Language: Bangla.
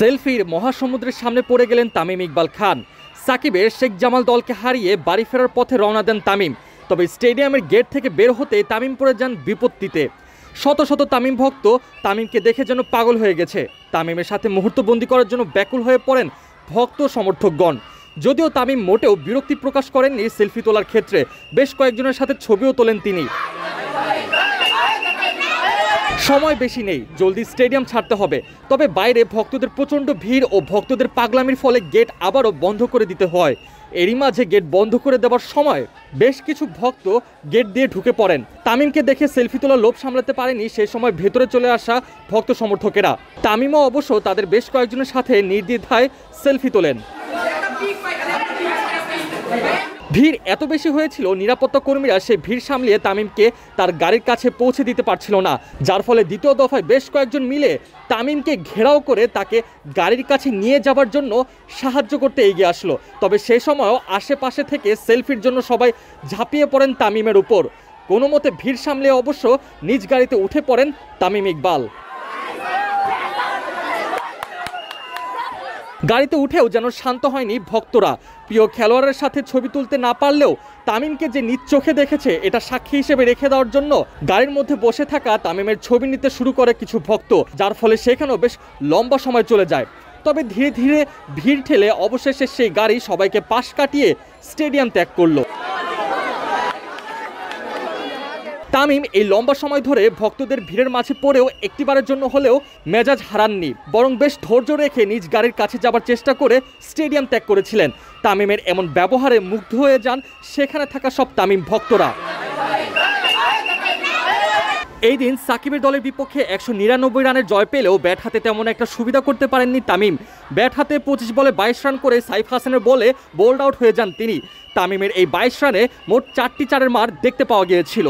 সেলফির মহাসমুদ্রের সামনে পড়ে গেলেন তামিম ইকবাল খান। সাকিবের শেখ জামাল দলকে হারিয়ে বাড়ি ফেরার পথে রওনা দেন তামিম। তবে স্টেডিয়ামের গেট থেকে বের হতে তামিম পড়ে যান বিপত্তিতে। শত শত তামিম ভক্ত তামিমকে দেখে যেন পাগল হয়ে গেছে। তামিমের সাথে মুহূর্তবন্দি করার জন্য ব্যাকুল হয়ে পড়েন ভক্ত সমর্থকগণ। যদিও তামিম মোটেও বিরক্তি প্রকাশ করেননি সেলফি তোলার ক্ষেত্রে, বেশ কয়েকজনের সাথে ছবিও তোলেন তিনি। সময় বেশি নেই, জলদি স্টেডিয়াম ছাড়তে হবে। তবে বাইরে ভক্তদের প্রচণ্ড ভিড় ও ভক্তদের পাগলামির ফলে গেট আবারও বন্ধ করে দিতে হয়। এরই মাঝে গেট বন্ধ করে দেওয়ার সময় বেশ কিছু ভক্ত গেট দিয়ে ঢুকে পড়েন। তামিমকে দেখে সেলফি তোলার লোভ সামলাতে পারেনি সেই সময় ভেতরে চলে আসা ভক্ত সমর্থকেরা। তামিমও অবশ্য তাদের বেশ কয়েকজনের সাথে নির্দ্বিধায় সেলফি তোলেন। ভিড় এত বেশি হয়েছিল, নিরাপত্তা কর্মীরা সেই ভিড় সামলিয়ে তামিমকে তার গাড়ির কাছে পৌঁছে দিতে পারছিল না, যার ফলে দ্বিতীয় দফায় বেশ কয়েকজন মিলে তামিমকে ঘেরাও করে তাকে গাড়ির কাছে নিয়ে যাবার জন্য সাহায্য করতে এগিয়ে আসলো। তবে সেই সময়ও আশেপাশে থেকে সেলফির জন্য সবাই ঝাঁপিয়ে পড়েন তামিমের উপর। কোনো মতে ভিড় সামলিয়ে অবশ্য নিজ গাড়িতে উঠে পড়েন তামিম ইকবাল। গাড়িতে উঠেও যেন শান্ত হয়নি ভক্তরা। প্রিয় খেলোয়াড়ের সাথে ছবি তুলতে না পারলেও তামিমকে যে নিজ চোখে দেখেছে এটা সাক্ষী হিসেবে রেখে দেওয়ার জন্য গাড়ির মধ্যে বসে থাকা তামিমের ছবি নিতে শুরু করে কিছু ভক্ত, যার ফলে সেখানেও বেশ লম্বা সময় চলে যায়। তবে ধীরে ধীরে ভিড় ঠেলে অবশেষে সেই গাড়ি সবাইকে পাশ কাটিয়ে স্টেডিয়াম ত্যাগ করলো। তামিম এই লম্বা সময় ধরে ভক্তদের ভিড়ের মাঝে পড়েও একটিবারের জন্য হলেও মেজাজ হারাননি, বরং বেশ ধৈর্য রেখে নিজ গাড়ির কাছে যাবার চেষ্টা করে স্টেডিয়াম ত্যাগ করেছিলেন। তামিমের এমন ব্যবহারে মুগ্ধ হয়ে যান সেখানে থাকা সব তামিম ভক্তরা। এই দিন সাকিবের দলের বিপক্ষে 199 রানের জয় পেলেও ব্যাট হাতে তেমন একটা সুবিধা করতে পারেননি তামিম। ব্যাট হাতে 25 বলে 22 রান করে সাইফ হাসানের বলে বোল্ড আউট হয়ে যান তিনি। তামিমের এই 22 রানে মোট 4টি চারের মার দেখতে পাওয়া গিয়েছিল।